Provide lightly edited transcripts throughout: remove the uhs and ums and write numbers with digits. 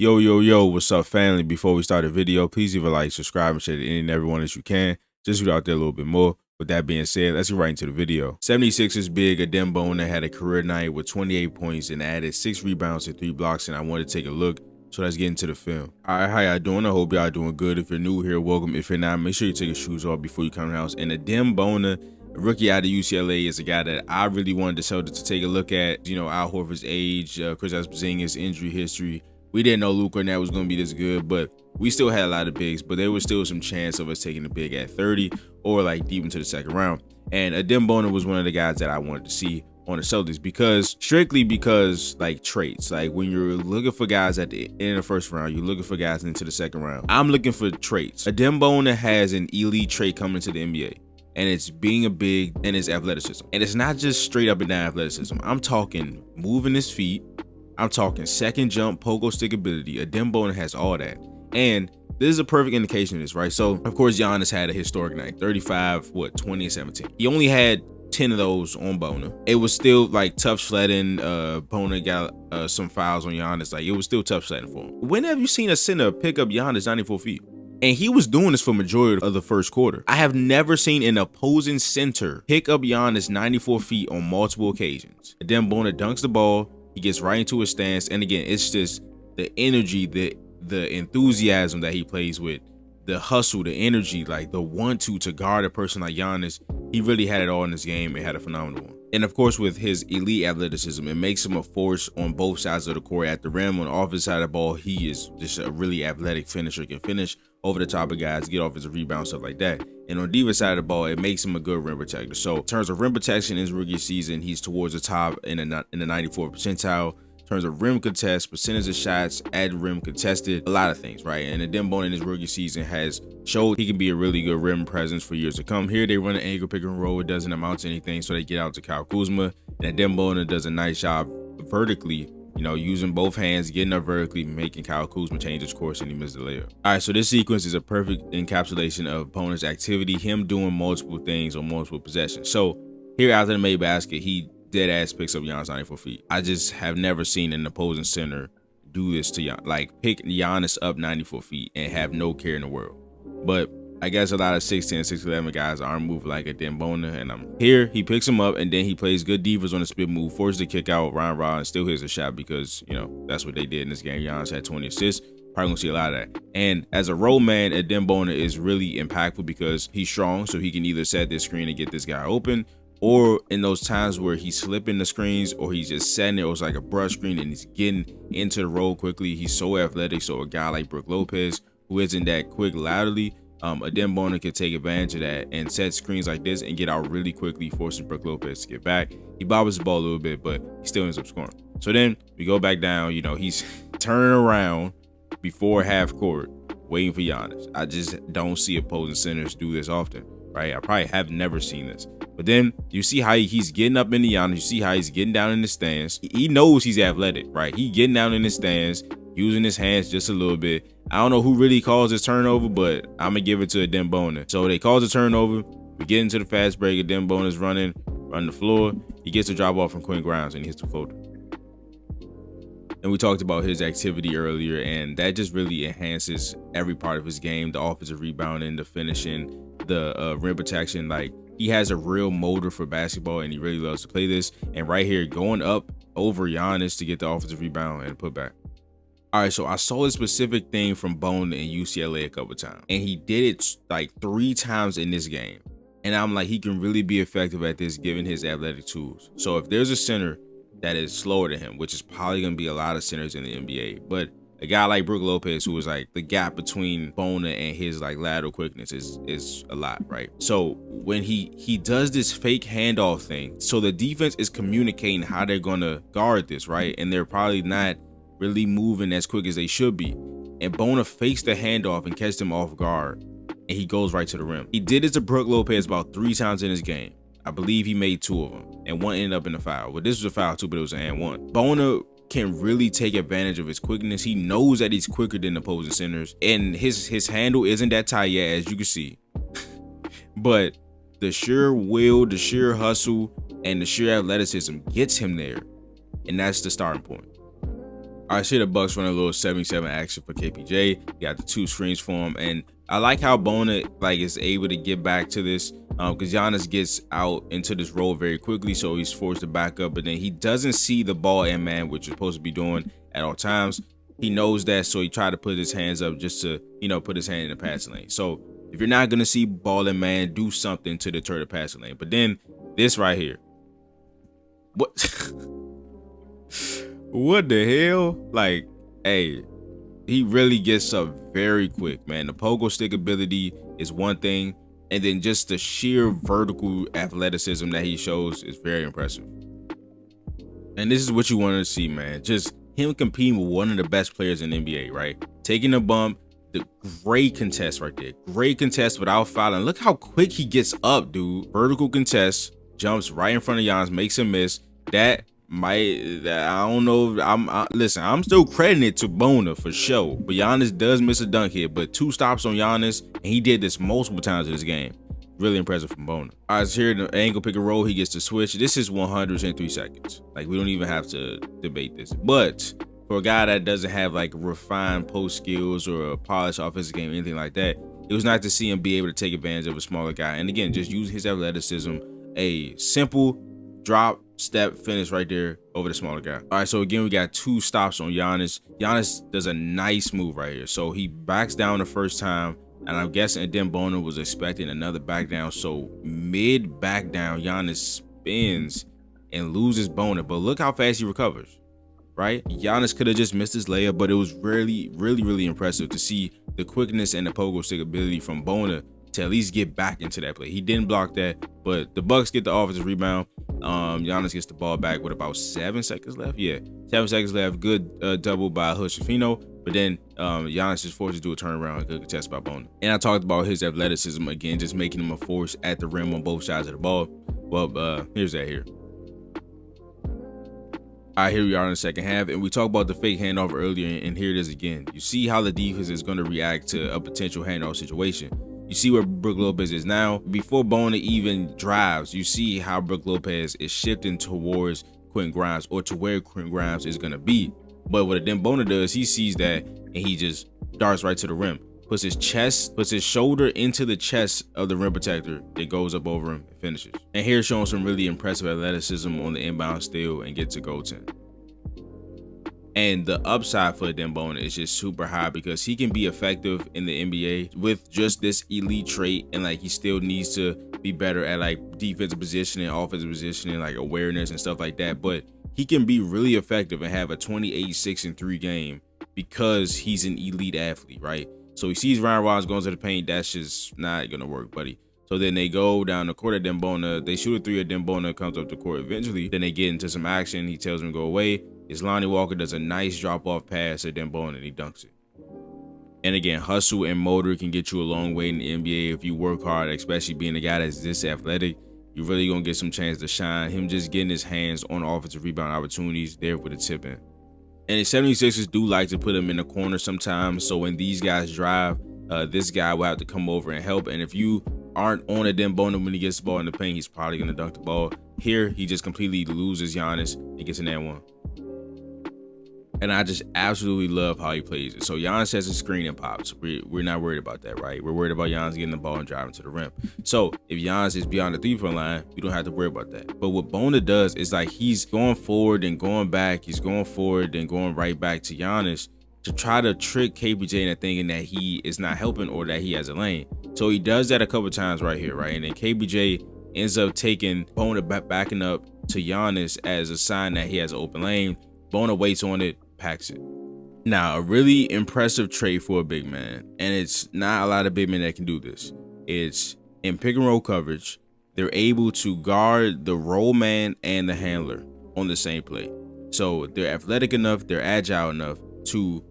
Yo, what's up, family? Before we start the video, please leave a like, subscribe, and share to any and everyone that you can. Just get out there a little bit more. With that being said, let's get right into the video. 76ers big Adem Bona had a career night with 28 points and added 6 rebounds and 3 blocks, and I wanted to take a look. So let's get into the film. Alright, how y'all doing? I hope y'all doing good. If you're new here, welcome. If you're not, make sure you take your shoes off before you come to the house. And Adem Bona, a rookie out of UCLA, is a guy that I really wanted the Celtics to take a look at. You know, Al Horford's age, Kristaps Porzingis' injury history. We didn't know Luka Garnett was going to be this good, but we still had a lot of bigs, but there was still some chance of us taking a big at 30 or like deep into the second round. And Adem Bona was one of the guys that I wanted to see on the Celtics strictly because like traits, like when you're looking for guys at the end of the first round, you're looking for guys into the second round. I'm looking for traits. Adem Bona has an elite trait coming to the NBA. And it's being a big and it's athleticism. And it's not just straight up and down athleticism. I'm talking moving his feet. I'm talking second jump, pogo stick ability. Adem Bona has all that. And this is a perfect indication of this, right? So, of course, Giannis had a historic night. 35, 20 and 17. He only had 10 of those on Bona. It was still like tough sledding. Bona got some fouls on Giannis. Like, it was still tough sledding for him. When have you seen a center pick up Giannis 94 feet? And he was doing this for majority of the first quarter. I have never seen an opposing center pick up Giannis 94 feet on multiple occasions. Adem Bona dunks the ball. He gets right into his stance, and again, it's just the energy, the enthusiasm that he plays with, the hustle, the energy, like the want to guard a person like Giannis. He really had it all in this game and had a phenomenal one. And of course, with his elite athleticism, it makes him a force on both sides of the court. At the rim, on the offensive side of the ball, he is just a really athletic finisher, can finish over the top of guys, get off his rebound, stuff like that. And on the defense side of the ball, it makes him a good rim protector. So in terms of rim protection in his rookie season, he's towards the top in the 94th percentile. In terms of rim contest, percentage of shots at rim contested, a lot of things, right? And Adem Bona in his rookie season has showed he can be a really good rim presence for years to come. Here they run an angle pick and roll. It doesn't amount to anything, so they get out to Kyle Kuzma. And Adem Bona does a nice job vertically, you know, using both hands, getting up vertically, making Kyle Kuzma change his course, and he missed the layup. All right, so this sequence is a perfect encapsulation of Bona's activity, him doing multiple things on multiple possessions. So here after the made basket, he dead ass picks up Giannis 94 feet. I just have never seen an opposing center do this to Giannis, like pick Giannis up 94 feet and have no care in the world. But I guess a lot of 6'10", 6'11" guys aren't moving like Adem Bona, and I'm here. He picks him up, and then he plays good defense on the spin move, forces the kick out, Ryan and still hits a shot because, you know, that's what they did in this game. Giannis had 20 assists. Probably gonna see a lot of that. And as a role man, Adem Bona is really impactful because he's strong, so he can either set this screen and get this guy open, or in those times where he's slipping the screens or he's just setting it, or it's like a brush screen and he's getting into the roll quickly. He's so athletic, so a guy like Brook Lopez, who isn't that quick laterally, Adem Bona can take advantage of that and set screens like this and get out really quickly, forcing Brook Lopez to get back. He bobbles the ball a little bit, but he still ends up scoring. So then we go back down, you know, he's turning around before half court, waiting for Giannis. I just don't see opposing centers do this often, right? I probably have never seen this. But then you see how he's getting up in the Giannis. You see how he's getting down in the stands. He knows he's athletic, right? He getting down in the stands, using his hands just a little bit. I don't know who really calls this turnover, but I'm going to give it to Adem Bona. So they call the turnover. We get into the fast break. Adem Bona's running the floor. He gets a drop off from Quinn Grimes, and he hits the floater. And we talked about his activity earlier, and that just really enhances every part of his game. The offensive rebounding, the finishing, the rim protection. Like, he has a real motor for basketball, and he really loves to play this. And right here, going up over Giannis to get the offensive rebound and put back. All right, so I saw a specific thing from Bona in UCLA a couple times, and he did it like 3 times in this game. And I'm like, he can really be effective at this given his athletic tools. So if there's a center that is slower than him, which is probably going to be a lot of centers in the NBA, but a guy like Brook Lopez, who is like the gap between Bona and his like lateral quickness is a lot, right? So when he does this fake handoff thing, so the defense is communicating how they're going to guard this, right? And they're probably not really moving as quick as they should be. And Bona fakes the handoff and catches him off guard, and he goes right to the rim. He did it to Brook Lopez about 3 times in his game. I believe he made 2 of them, and 1 ended up in a foul. But this was a foul too, but it was an and 1. Bona can really take advantage of his quickness. He knows that he's quicker than opposing centers, and his handle isn't that tight yet, as you can see. But the sheer will, the sheer hustle, and the sheer athleticism gets him there, and that's the starting point. I see the Bucks running a little 77 action for KPJ. You got the 2 screens for him, and I like how Bona is able to get back to this because Giannis gets out into this role very quickly, so he's forced to back up, but then he doesn't see the ball in man, which you're supposed to be doing at all times. He knows that, so he tried to put his hands up just to, put his hand in the passing lane. So if you're not gonna see ball in man, do something to deter the passing lane. But then this right here, what? What the hell? Like, hey, he really gets up very quick, man. The pogo stick ability is one thing, and then just the sheer vertical athleticism that he shows is very impressive. And this is what you want to see, man. Just him competing with one of the best players in the NBA, right? Taking a bump, the great contest right there. Great contest without fouling. Look how quick he gets up, dude. Vertical contest, jumps right in front of Giannis, makes him miss. I don't know. Listen, I'm still crediting it to Bona for sure, but Giannis does miss a dunk here. But 2 stops on Giannis, and he did this multiple times in this game. Really impressive from Bona. All right, so here in the angle pick and roll, he gets to switch. This is 103 seconds. Like, we don't even have to debate this. But for a guy that doesn't have like refined post skills or a polished offensive game, anything like that, it was nice to see him be able to take advantage of a smaller guy. And again, just use his athleticism, a simple drop, step, finish right there over the smaller guy. All right, so again, we got 2 stops on Giannis. Giannis does a nice move right here. So he backs down the first time, and I'm guessing Adem Bona was expecting another back down. So mid back down, Giannis spins and loses Bona, but look how fast he recovers, right? Giannis could have just missed his layup, but it was really impressive to see the quickness and the pogo stick ability from Bona to at least get back into that play. He didn't block that, but the Bucks get the offensive rebound. Giannis gets the ball back with about 7 seconds left. Yeah, 7 seconds left. Good double by Hoshifino, but then Giannis is forced to do a turnaround. Good contest by Bona. And I talked about his athleticism again, just making him a force at the rim on both sides of the ball. Well, here's that here. All right, here we are in the second half, and we talked about the fake handoff earlier, and here it is again. You see how the defense is going to react to a potential handoff situation. You see where Brook Lopez is now. Before Bona even drives, you see how Brook Lopez is shifting towards Quentin Grimes, or to where Quentin Grimes is going to be. But what Adem Bona does, he sees that, and he just darts right to the rim. Puts his shoulder into the chest of the rim protector that goes up over him and finishes. And here showing some really impressive athleticism on the inbound steal and gets a goaltend. And the upside for Adem Bona is just super high because he can be effective in the NBA with just this elite trait, and like he still needs to be better at like defensive positioning, offensive positioning, like awareness and stuff like that. But he can be really effective and have a 28-6-3 game because he's an elite athlete, right? So he sees Ryan Rollins going to the paint. That's just not gonna work, buddy. So then they go down the court at Adem Bona. They shoot a 3 at Adem Bona, comes up the court eventually. Then they get into some action. He tells him to go away. Lonnie Walker does a nice drop-off pass at Adem Bona and he dunks it. And again, hustle and motor can get you a long way in the NBA if you work hard, especially being a guy that's this athletic. You're really gonna get some chance to shine. Him just getting his hands on offensive rebound opportunities there with a tip in. And the 76ers do like to put him in the corner sometimes. So when these guys drive, this guy will have to come over and help. And if you aren't on Adem Bona when he gets the ball in the paint, he's probably gonna dunk the ball. Here, he just completely loses Giannis and gets in that one. And I just absolutely love how he plays it. So Giannis has a screen and pops. We're not worried about that, right? We're worried about Giannis getting the ball and driving to the rim. So if Giannis is beyond the 3-point line, we don't have to worry about that. But what Bona does is like he's going forward and going back. He's going forward and going right back to Giannis to try to trick KPJ into thinking that he is not helping or that he has a lane. So he does that a couple times right here, right? And then KPJ ends up taking Bona backing up to Giannis as a sign that he has an open lane. Bona waits on it, packs it. Now, a really impressive trait for a big man, and it's not a lot of big men that can do this. It's in pick and roll coverage, they're able to guard the roll man and the handler on the same play. So they're athletic enough, they're agile enough to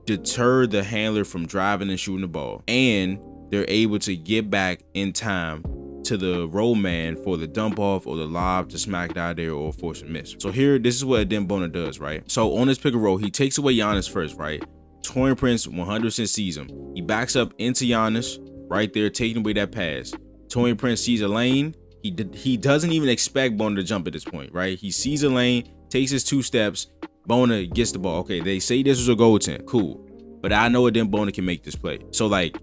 deter the handler from driving and shooting the ball, and they're able to get back in time to the roll man for the dump off or the lob to smack it out there or force a miss. So here, this is what Adem Bona does, right? So on this pick and roll, he takes away Giannis first, right? Taurean Prince 100% sees him. He backs up into Giannis right there, taking away that pass. Taurean Prince sees a lane. He doesn't even expect Bona to jump at this point, right? He sees a lane, takes his 2 steps, Bona gets the ball. Okay, they say this was a goaltend. Cool. But I know Adem Bona can make this play. So, like,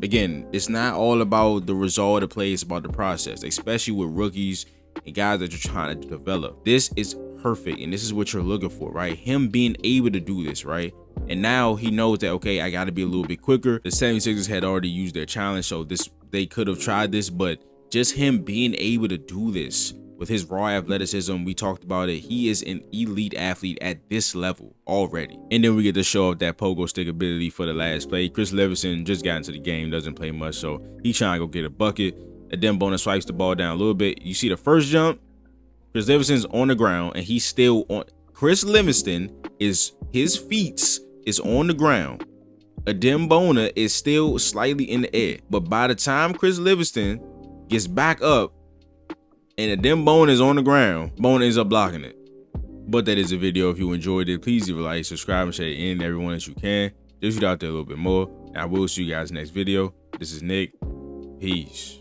again, it's not all about the result of the play. It's about the process, especially with rookies and guys that you're trying to develop. This is perfect, and this is what you're looking for, right? Him being able to do this, right? And now he knows that, okay, I got to be a little bit quicker. The 76ers had already used their challenge, so they could have tried this, but just him being able to do this with his raw athleticism, we talked about it. He is an elite athlete at this level already. And then we get to show off that pogo stick ability for the last play. Chris Livingston just got into the game, doesn't play much, so he trying to go get a bucket. Adem Bona swipes the ball down a little bit. You see the first jump, Chris Livingston's on the ground, and he's still on. Chris Livingston his feet is on the ground. Adem Bona is still slightly in the air. But by the time Chris Livingston gets back up and Adem Bona is on the ground, Bona ends up blocking it. But that is a video. If you enjoyed it, please leave a like, subscribe, and share it in everyone that you can. Just get out there a little bit more. And I will see you guys next video. This is Nick. Peace.